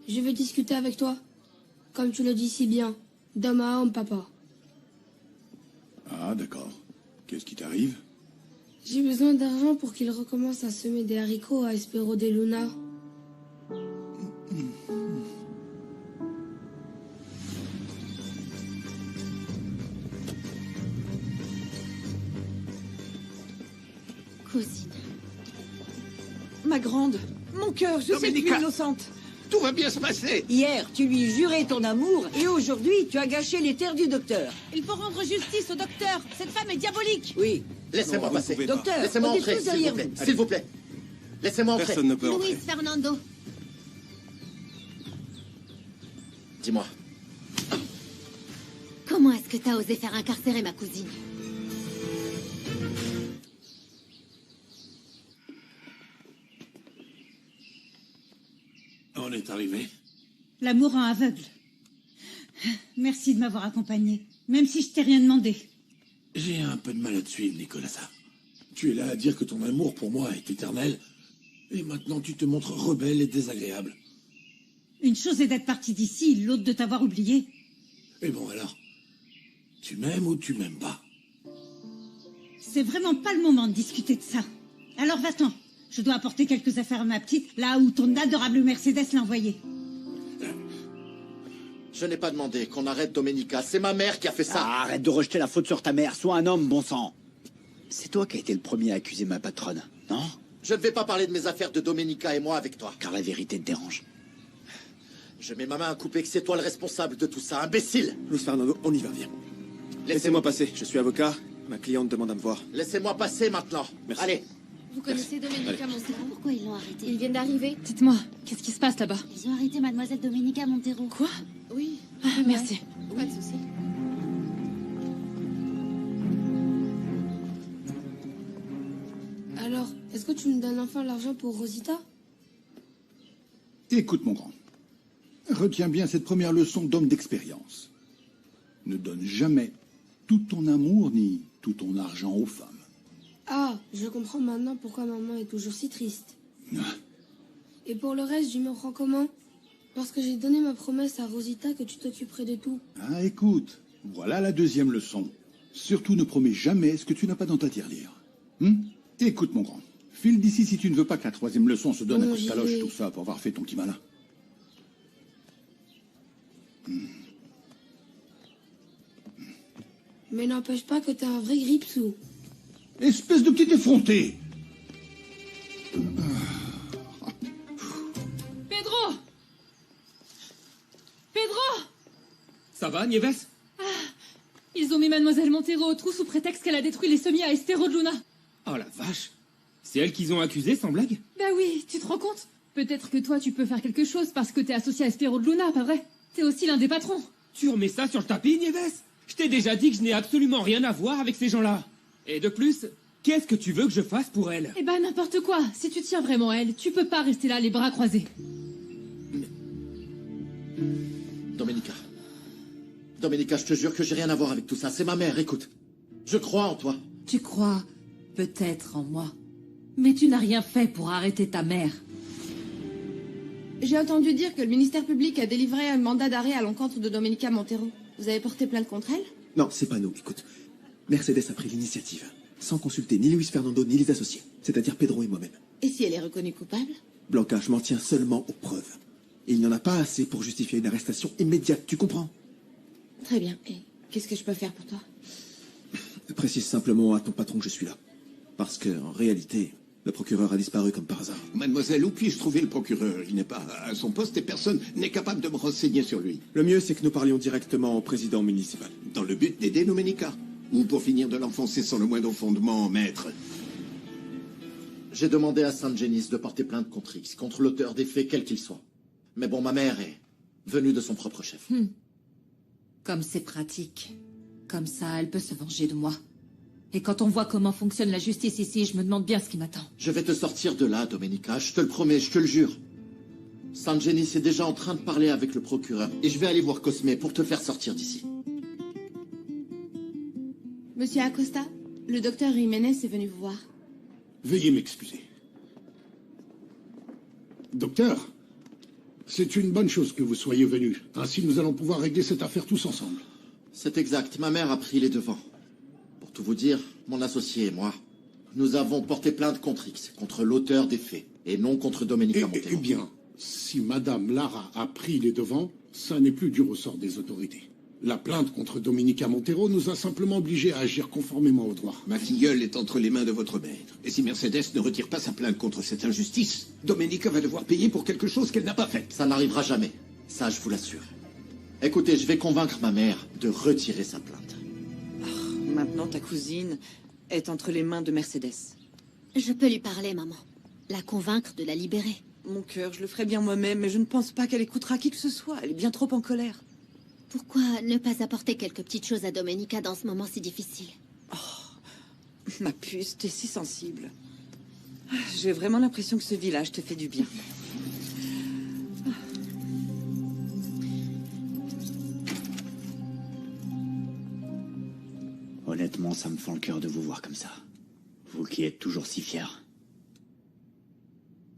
je vais discuter avec toi. Comme tu le dis si bien, d'homme à homme, papa. Ah, d'accord. Qu'est-ce qui t'arrive? J'ai besoin d'argent pour qu'il recommence à semer des haricots à Espero de Luna. Cousine. Ma grande, mon cœur, je sais que tu es innocente. Tout va bien se passer. Hier, tu lui jurais ton amour et aujourd'hui, tu as gâché les terres du docteur. Il faut rendre justice au docteur. Cette femme est diabolique. Oui. Laissez-moi passer. Docteur, Laissez-moi on est entrer, tous s'il derrière vous plaît. vous. S'il vous plaît. Laissez-moi entrer. Personne ne peut Luis entrer. Fernando. Dis-moi. Comment est-ce que t'as osé faire incarcérer ma cousine? On est arrivé. L'amour rend aveugle. Merci de m'avoir accompagné, même si je t'ai rien demandé. J'ai un peu de mal à te suivre, Nicolas. Tu es là à dire que ton amour pour moi est éternel, et maintenant tu te montres rebelle et désagréable. Une chose est d'être parti d'ici, l'autre de t'avoir oublié. Et bon alors, tu m'aimes ou tu m'aimes pas? C'est vraiment pas le moment de discuter de ça. Alors va-t'en. Je dois apporter quelques affaires à ma petite, là où ton adorable Mercedes l'a envoyée. Je n'ai pas demandé qu'on arrête Domenica. C'est ma mère qui a fait ça. Ah, arrête de rejeter la faute sur ta mère. Sois un homme, bon sang. C'est toi qui as été le premier à accuser ma patronne, non? Je ne vais pas parler de mes affaires de Domenica et moi avec toi. Car la vérité te dérange. Je mets ma main à couper que c'est toi le responsable de tout ça, imbécile. Luis Fernando, on y va, viens. Laissez-moi passer, je suis avocat. Ma cliente demande à me voir. Laissez-moi passer maintenant. Merci. Allez. Vous connaissez Domenica Montero? Pourquoi ils l'ont arrêté? Ils viennent d'arriver. Dites-moi, qu'est-ce qui se passe là-bas? Ils ont arrêté mademoiselle Domenica Montero. Quoi? Oui. Ah, merci. Pas de souci. Alors, est-ce que tu nous donnes enfin l'argent pour Rosita? Écoute, mon grand. Retiens bien cette première leçon d'homme d'expérience. Ne donne jamais tout ton amour ni tout ton argent aux femmes. Ah, je comprends maintenant pourquoi maman est toujours si triste. Ah. Et pour le reste, je me prends comment? Parce que j'ai donné ma promesse à Rosita que tu t'occuperais de tout. Ah, écoute, voilà la deuxième leçon. Surtout ne promets jamais ce que tu n'as pas dans ta tirelire. Écoute, mon grand. File d'ici si tu ne veux pas que la troisième leçon se donne à Bon, coup de j'y taloche, vais. tout ça, pour avoir fait ton petit malin. Mais n'empêche pas que t'es un vrai gripsou. Espèce de petit effronté! Pedro! Pedro! Ça va, Nieves? Ils ont mis mademoiselle Montero au trou sous prétexte qu'elle a détruit les semis à Estero de Luna. Oh la vache! C'est elle qu'ils ont accusée, sans blague? Bah oui, tu te rends compte? Peut-être que toi tu peux faire quelque chose parce que t'es associé à Estero de Luna, pas vrai? T'es aussi l'un des patrons. Tu remets ça sur le tapis, Nieves? Je t'ai déjà dit que je n'ai absolument rien à voir avec ces gens-là. Et de plus, qu'est-ce que tu veux que je fasse pour elle? Eh ben n'importe quoi. Si tu tiens vraiment à elle, tu peux pas rester là les bras croisés. Domenica. Domenica, je te jure que j'ai rien à voir avec tout ça. C'est ma mère, écoute. Je crois en toi. Tu crois peut-être en moi, mais tu n'as rien fait pour arrêter ta mère. J'ai entendu dire que le ministère public a délivré un mandat d'arrêt à l'encontre de Domenica Montero. Vous avez porté plainte contre elle? Non, c'est pas nous, écoute. Mercedes a pris l'initiative, sans consulter ni Luis Fernando ni les associés, c'est-à-dire Pedro et moi-même. Et si elle est reconnue coupable? Blanca, je m'en tiens seulement aux preuves. Et il n'y en a pas assez pour justifier une arrestation immédiate, tu comprends? Très bien. Et qu'est-ce que je peux faire pour toi? Précise simplement à ton patron que je suis là. Parce que, en réalité, le procureur a disparu comme par hasard. Mademoiselle, où puis-je trouver le procureur? Il n'est pas à son poste et personne n'est capable de me renseigner sur lui. Le mieux, c'est que nous parlions directement au président municipal. Dans le but d'aider Domenica? Ou pour finir de l'enfoncer sans le moindre fondement, maître? J'ai demandé à Saint-Genis de porter plainte contre X, contre l'auteur des faits, quel qu'il soit. Mais bon, ma mère est venue de son propre chef. Comme c'est pratique. Comme ça, elle peut se venger de moi. Et quand on voit comment fonctionne la justice ici, je me demande bien ce qui m'attend. Je vais te sortir de là, Domenica, je te le promets, je te le jure. Saint-Genis est déjà en train de parler avec le procureur, et je vais aller voir Cosme pour te faire sortir d'ici. Monsieur Acosta, le docteur Jiménez est venu vous voir. Veuillez m'excuser. Docteur, C'est une bonne chose que vous soyez venus. Ainsi, nous allons pouvoir régler cette affaire tous ensemble. C'est exact. Ma mère a pris les devants. Pour tout vous dire, mon associé et moi, nous avons porté plainte contre X, contre l'auteur des faits, et non contre Domenica Montero. Eh bien, si Madame Lara a pris les devants, ça n'est plus du ressort des autorités. La plainte contre Domenica Montero nous a simplement obligés à agir conformément au droit. Ma filleule est entre les mains de votre maître. Et si Mercedes ne retire pas sa plainte contre cette injustice, Domenica va devoir payer pour quelque chose qu'elle n'a pas fait. Ça n'arrivera jamais. Ça, je vous l'assure. Écoutez, je vais convaincre ma mère de retirer sa plainte. Oh, maintenant, ta cousine est entre les mains de Mercedes. Je peux lui parler, maman. La convaincre de la libérer. Mon cœur, je le ferai bien moi-même, mais je ne pense pas qu'elle écoutera qui que ce soit. Elle est bien trop en colère. Pourquoi ne pas apporter quelques petites choses à Domenica dans ce moment si difficile? Oh, ma puce, t'es si sensible. J'ai vraiment l'impression que ce village te fait du bien. Honnêtement, ça me fend le cœur de vous voir comme ça. Vous qui êtes toujours si fiers.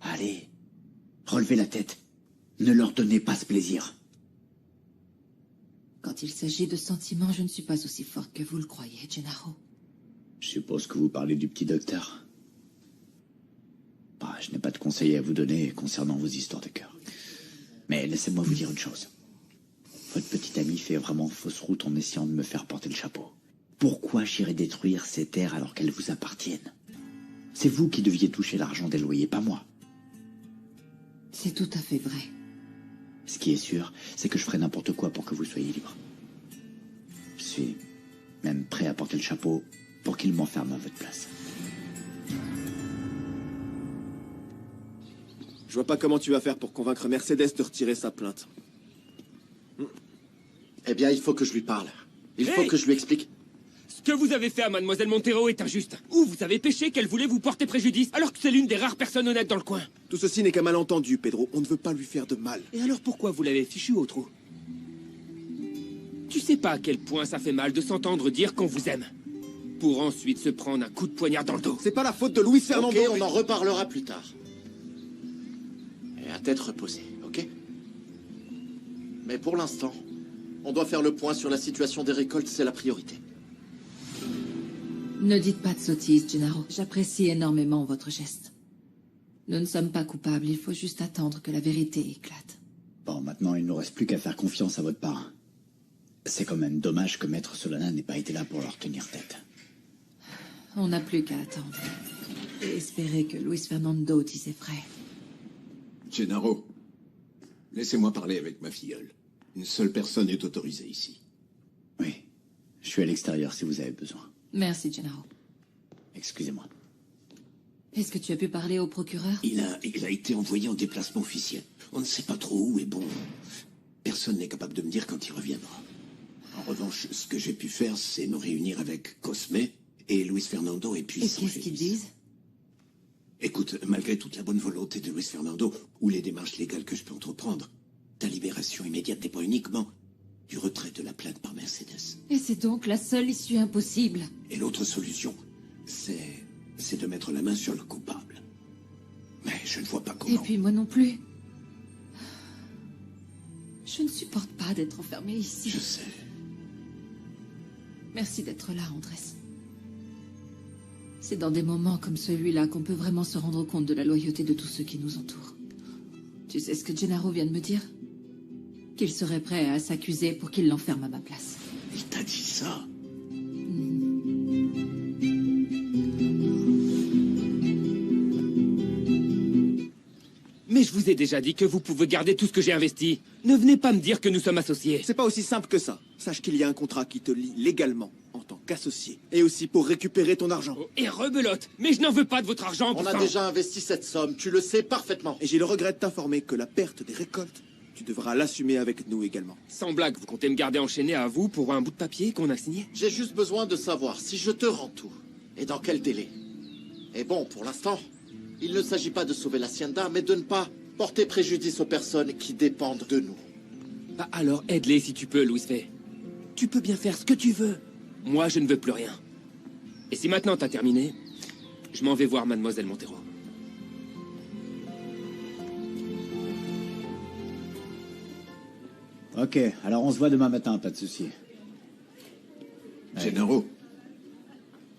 Allez, relevez la tête. Ne leur donnez pas ce plaisir. Quand il s'agit de sentiments, je ne suis pas aussi forte que vous le croyez, Gennaro. Je suppose que vous parlez du petit docteur. Bah, je n'ai pas de conseils à vous donner concernant vos histoires de cœur. Mais laissez-moi vous dire une chose. Votre petite amie fait vraiment fausse route en essayant de me faire porter le chapeau. Pourquoi j'irais détruire ces terres alors qu'elles vous appartiennent? C'est vous qui deviez toucher l'argent des loyers, pas moi. C'est tout à fait vrai. Ce qui est sûr, c'est que je ferai n'importe quoi pour que vous soyez libre. Je suis même prêt à porter le chapeau pour qu'il m'enferme à votre place. Je vois pas comment tu vas faire pour convaincre Mercedes de retirer sa plainte. Eh bien, il faut que je lui parle. Il faut que je lui explique. Ce que vous avez fait à Mademoiselle Montero est injuste. Ou vous avez péché qu'elle voulait vous porter préjudice, alors que c'est l'une des rares personnes honnêtes dans le coin. Tout ceci n'est qu'un malentendu, Pedro. On ne veut pas lui faire de mal. Et alors pourquoi vous l'avez fichu au trou? Tu sais pas à quel point ça fait mal de s'entendre dire qu'on vous aime, pour ensuite se prendre un coup de poignard dans le dos. C'est pas la faute de Luis Fernando. Ok, on en reparlera plus tard. Et à tête reposée, ok? Mais pour l'instant, on doit faire le point sur la situation des récoltes, c'est la priorité. Ne dites pas de sottises, Gennaro. J'apprécie énormément votre geste. Nous ne sommes pas coupables, il faut juste attendre que la vérité éclate. Bon, maintenant, il ne nous reste plus qu'à faire confiance à votre part. C'est quand même dommage que Maître Solana n'ait pas été là pour leur tenir tête. On n'a plus qu'à attendre. Et espérer que Luis Fernando disait vrai. Gennaro, laissez-moi parler avec ma filleule. Une seule personne est autorisée ici. Oui, je suis à l'extérieur si vous avez besoin. Merci, Gennaro. Excusez-moi. Est-ce que tu as pu parler au procureur? Il a été envoyé en déplacement officiel. On ne sait pas trop où, et bon, personne n'est capable de me dire quand il reviendra. En revanche, ce que j'ai pu faire, c'est me réunir avec Cosme et Luis Fernando et puis... Et qu'est-ce qu'ils disent? Écoute, malgré toute la bonne volonté de Luis Fernando, ou les démarches légales que je peux entreprendre, ta libération immédiate dépend uniquement du retrait de la plainte par Mercedes. Et c'est donc la seule issue impossible. Et l'autre solution, c'est de mettre la main sur le coupable. Mais je ne vois pas comment... Et puis moi non plus. Je ne supporte pas d'être enfermée ici. Je sais. Merci d'être là, Andrés. C'est dans des moments comme celui-là qu'on peut vraiment se rendre compte de la loyauté de tous ceux qui nous entourent. Tu sais ce que Gennaro vient de me dire? Qu'il serait prêt à s'accuser pour qu'il l'enferme à ma place. Il t'a dit ça? Mais je vous ai déjà dit que vous pouvez garder tout ce que j'ai investi. Ne venez pas me dire que nous sommes associés. C'est pas aussi simple que ça. Sache qu'il y a un contrat qui te lie légalement en tant qu'associé. Et aussi pour récupérer ton argent. Oh, et rebelote. Mais je n'en veux pas de votre argent. On a déjà investi cette somme, tu le sais parfaitement. Et j'ai le regret de t'informer que la perte des récoltes, tu devras l'assumer avec nous également. Sans blague, vous comptez me garder enchaîné à vous pour un bout de papier qu'on a signé? J'ai juste besoin de savoir si je te rends tout. Et dans quel délai. Et bon, pour l'instant, il ne s'agit pas de sauver l'hacienda, mais de ne pas porter préjudice aux personnes qui dépendent de nous. Bah alors aide-les si tu peux, Luis Fay. Tu peux bien faire ce que tu veux. Moi, je ne veux plus rien. Et si maintenant t'as terminé, je m'en vais voir Mademoiselle Montero. Ok, alors on se voit demain matin, pas de souci. Gennaro.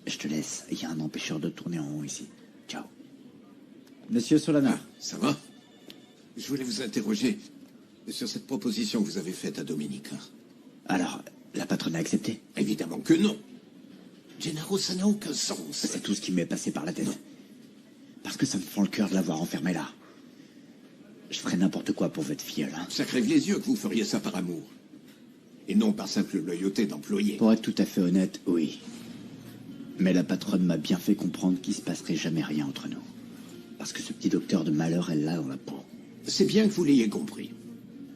Je te laisse, il y a un empêcheur de tourner en rond ici. Ciao. Monsieur Solana. Ça va? Je voulais vous interroger sur cette proposition que vous avez faite à Domenica. Alors, la patronne a accepté? Évidemment que non. Gennaro, ça n'a aucun sens. C'est tout ce qui m'est passé par la tête. Parce que ça me fend le cœur de l'avoir enfermée là. Je ferais n'importe quoi pour votre filleule. Hein. Ça crève les yeux que vous feriez ça par amour. Et non par simple loyauté d'employé. Pour être tout à fait honnête, oui. Mais la patronne m'a bien fait comprendre qu'il se passerait jamais rien entre nous. Parce que ce petit docteur de malheur, elle l'a dans la peau. C'est bien que vous l'ayez compris.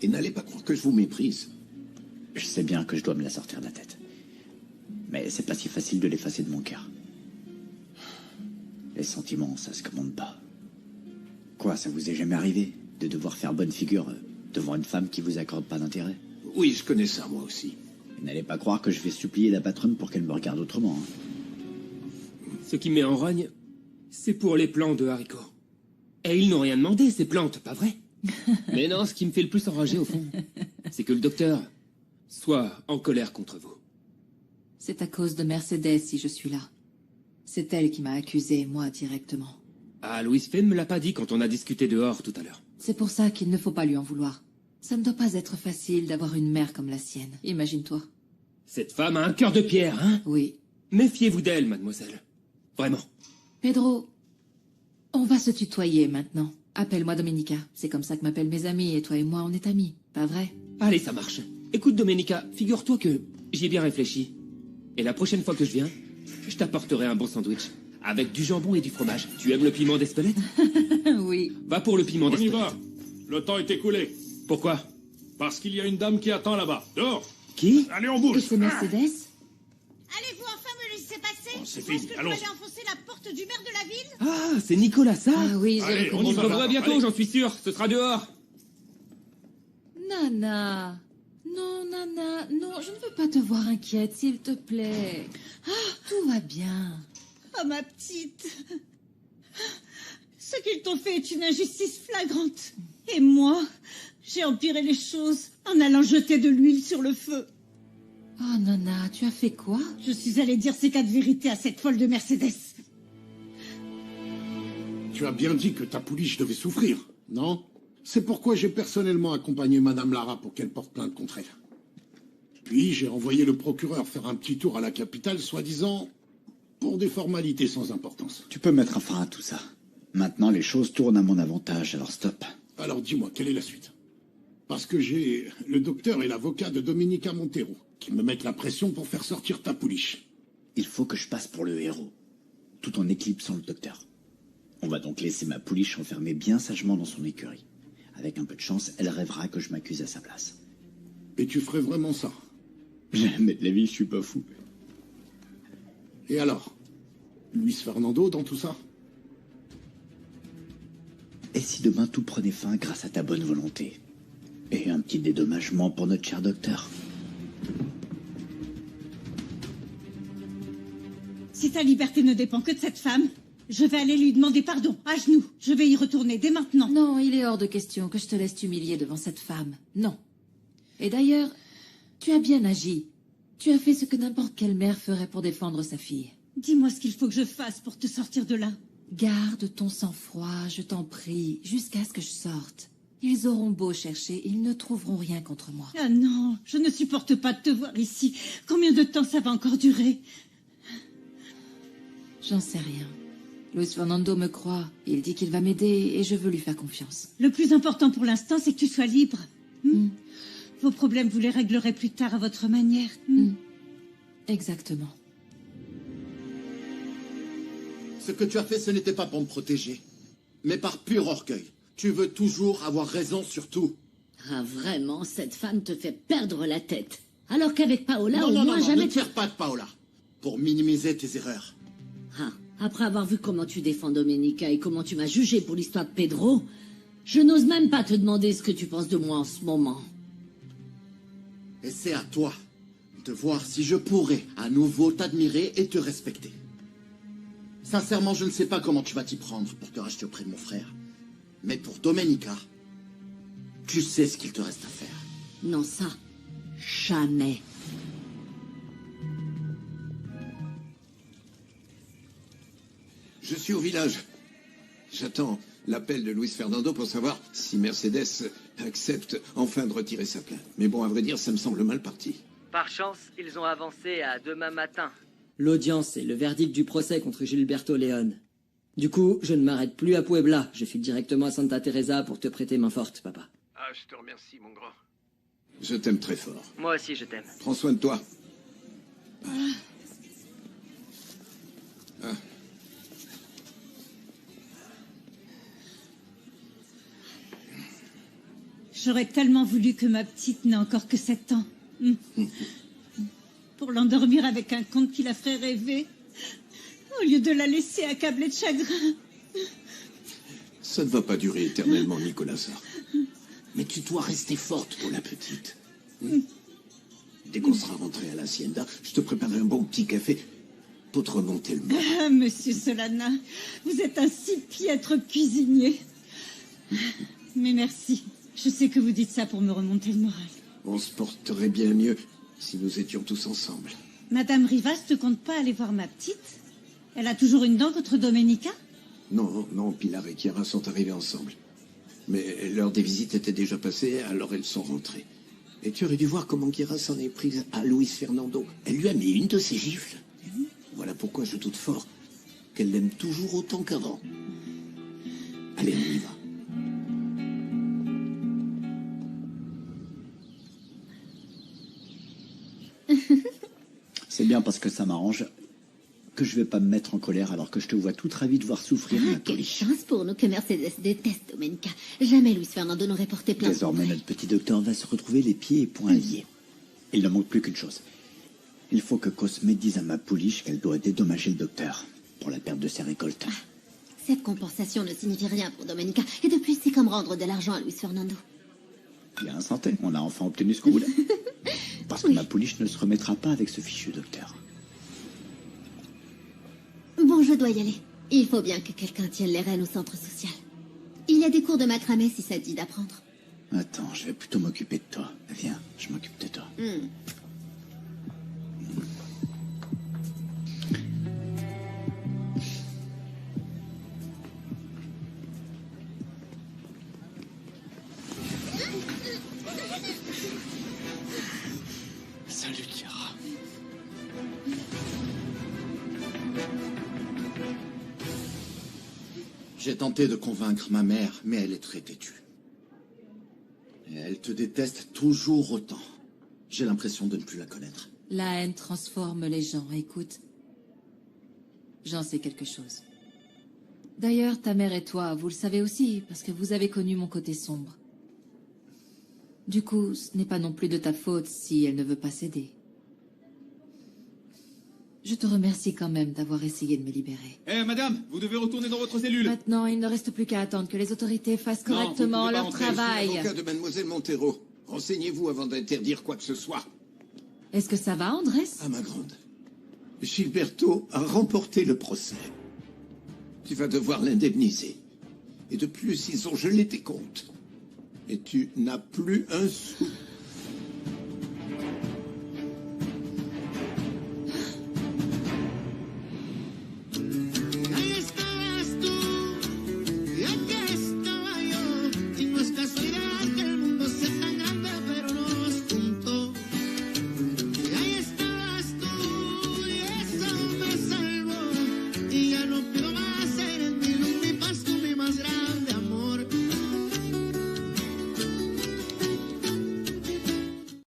Et n'allez pas croire que je vous méprise. Je sais bien que je dois me la sortir de la tête. Mais c'est pas si facile de l'effacer de mon cœur. Les sentiments, ça se commande pas. Quoi, ça vous est jamais arrivé de devoir faire bonne figure devant une femme qui vous accorde pas d'intérêt? Oui, je connais ça, moi aussi. N'allez pas croire que je vais supplier la patronne pour qu'elle me regarde autrement. Hein. Ce qui me met en rogne, c'est pour les plants de haricots. Et ils n'ont rien demandé, ces plantes, pas vrai? Mais non, ce qui me fait le plus enrager, au fond, c'est que le docteur soit en colère contre vous. C'est à cause de Mercedes si je suis là. C'est elle qui m'a accusé, moi, directement. Ah, Louise Fay ne me l'a pas dit quand on a discuté dehors tout à l'heure. C'est pour ça qu'il ne faut pas lui en vouloir. Ça ne doit pas être facile d'avoir une mère comme la sienne. Imagine-toi. Cette femme a un cœur de pierre, hein? Oui. Méfiez-vous d'elle, mademoiselle. Vraiment. Pedro, on va se tutoyer maintenant. Appelle-moi Domenica. C'est comme ça que m'appellent mes amis, et toi et moi, on est amis. Pas vrai? Allez, ça marche. Écoute, Domenica, figure-toi que j'y ai bien réfléchi. Et la prochaine fois que je viens, je t'apporterai un bon sandwich. Avec du jambon et du fromage. Tu aimes le piment d'Espelette? Oui. Va pour le piment d'Espelette. On y va. Le temps est écoulé. Pourquoi? Parce qu'il y a une dame qui attend là-bas. Dehors. Qui? Allez, on bouge. Et c'est Mercedes? Allez-vous enfin me laisser passer? c'est Je pense fini, que allons. vous allez enfoncer la porte du maire de la ville? Ah, c'est Nicolas, ça? Ah oui, j'ai Allez, reconnu. On se reverra va. bientôt, Allez. j'en suis sûr. Ce sera dehors. Nana. Non, Nana. Non, je ne veux pas te voir inquiète, s'il te plaît. Tout va bien. Oh, ma petite. Ce qu'ils t'ont fait est une injustice flagrante. Et moi, j'ai empiré les choses en allant jeter de l'huile sur le feu. Oh, Nana, tu as fait quoi? Je suis allée dire ces quatre vérités à cette folle de Mercedes. Tu as bien dit que ta pouliche devait souffrir, non? C'est pourquoi j'ai personnellement accompagné Madame Lara pour qu'elle porte plainte contre elle. Puis j'ai envoyé le procureur faire un petit tour à la capitale, soi-disant pour des formalités sans importance. Tu peux mettre un frein à tout ça. Maintenant, les choses tournent à mon avantage, alors stop. Alors dis-moi, quelle est la suite? Parce que j'ai le docteur et l'avocat de Domenica Montero qui me mettent la pression pour faire sortir ta pouliche. Il faut que je passe pour le héros, tout en éclipsant le docteur. On va donc laisser ma pouliche enfermée bien sagement dans son écurie. Avec un peu de chance, elle rêvera que je m'accuse à sa place. Et tu ferais vraiment ça? Jamais de la vie, je suis pas fou. Et alors? Luis Fernando dans tout ça? Et si demain tout prenait fin grâce à ta bonne volonté? Et un petit dédommagement pour notre cher docteur? Si ta liberté ne dépend que de cette femme, je vais aller lui demander pardon, à genoux. Je vais y retourner dès maintenant. Non, il est hors de question que je te laisse t'humilier devant cette femme. Non. Et d'ailleurs, tu as bien agi. Tu as fait ce que n'importe quelle mère ferait pour défendre sa fille. Dis-moi ce qu'il faut que je fasse pour te sortir de là. Garde ton sang-froid, je t'en prie, jusqu'à ce que je sorte. Ils auront beau chercher, ils ne trouveront rien contre moi. Ah non, je ne supporte pas de te voir ici. Combien de temps ça va encore durer? J'en sais rien. Luis Fernando me croit. Il dit qu'il va m'aider et je veux lui faire confiance. Le plus important pour l'instant, c'est que tu sois libre. Vos problèmes, vous les réglerez plus tard à votre manière. Exactement. Ce que tu as fait, ce n'était pas pour me protéger, mais par pur orgueil. Tu veux toujours avoir raison sur tout. Ah, vraiment, cette femme te fait perdre la tête. Alors qu'avec Paola, non, au non, moins non, jamais... ne tire pas de Paola, pour minimiser tes erreurs. Ah, après avoir vu comment tu défends Domenica et comment tu m'as jugé pour l'histoire de Pedro, je n'ose même pas te demander ce que tu penses de moi en ce moment. Et c'est à toi de voir si je pourrais à nouveau t'admirer et te respecter. Sincèrement, je ne sais pas comment tu vas t'y prendre pour te racheter auprès de mon frère. Mais pour Domenica, tu sais ce qu'il te reste à faire. Non, ça, jamais. Je suis au village. J'attends l'appel de Luis Fernando pour savoir si Mercedes accepte enfin de retirer sa plainte. Mais bon, à vrai dire, ça me semble mal parti. Par chance, ils ont avancé à demain matin. L'audience et le verdict du procès contre Gilberto León. Du coup, je ne m'arrête plus à Puebla. Je file directement à Santa Teresa pour te prêter main forte, papa. Ah, je te remercie, mon grand. Je t'aime très fort. Moi aussi, je t'aime. Prends soin de toi. Ah. J'aurais tellement voulu que ma petite n'ait encore que 7 ans. Pour l'endormir avec un conte qui la ferait rêver, au lieu de la laisser accablée de chagrin. Ça ne va pas durer éternellement, Nicolas. Mais tu dois rester forte pour la petite. Dès qu'on sera rentré à l'hacienda, je te préparerai un bon petit café pour te remonter le moral. Ah, monsieur Solana, vous êtes un si piètre cuisinier. Mais merci. Je sais que vous dites ça pour me remonter le moral. On se porterait bien mieux si nous étions tous ensemble. Madame Rivas ne compte pas aller voir ma petite? Elle a toujours une dent contre Domenica? Non, Pilar et Chiara sont arrivés ensemble. Mais l'heure des visites était déjà passée, alors elles sont rentrées. Et tu aurais dû voir comment Chiara s'en est prise à Luis Fernando. Elle lui a mis une de ses gifles. Voilà pourquoi je doute fort qu'elle l'aime toujours autant qu'avant. Allez, on y va. C'est bien parce que ça m'arrange que je vais pas me mettre en colère alors que je te vois toute ravie de voir souffrir ma Quelle pouliche. chance pour nous que Mercedes déteste Domenica. Jamais Luis Fernando n'aurait porté plainte. Désormais, notre petit docteur va se retrouver les pieds et poings liés. Il ne manque plus qu'une chose. Il faut que Cosme dise à ma pouliche qu'elle doit dédommager le docteur pour la perte de ses récoltes. Cette compensation ne signifie rien pour Domenica. Et de plus, c'est comme rendre de l'argent à Luis Fernando. Bien santé, on a enfin obtenu ce qu'on voulait. Parce que ma pouliche ne se remettra pas avec ce fichu docteur. Bon, je dois y aller. Il faut bien que quelqu'un tienne les rênes au centre social. Il y a des cours de macramé si ça te dit d'apprendre. Attends, je vais plutôt m'occuper de toi. Viens, je m'occupe de toi. Salut, Chiara. J'ai tenté de convaincre ma mère, mais elle est très têtue. Et elle te déteste toujours autant. J'ai l'impression de ne plus la connaître. La haine transforme les gens. Écoute, j'en sais quelque chose. D'ailleurs, ta mère et toi, vous le savez aussi, parce que vous avez connu mon côté sombre. Du coup, ce n'est pas non plus de ta faute si elle ne veut pas céder. Je te remercie quand même d'avoir essayé de me libérer. Madame, vous devez retourner dans votre cellule. Maintenant, il ne reste plus qu'à attendre que les autorités fassent correctement leur travail. Avocat de Mademoiselle Montero. Renseignez-vous avant d'interdire quoi que ce soit. Est-ce que ça va, Andrés? Ah, ma grande. Gilberto a remporté le procès. Tu vas devoir l'indemniser. Et de plus, ils ont gelé tes comptes. Et tu n'as plus un sou.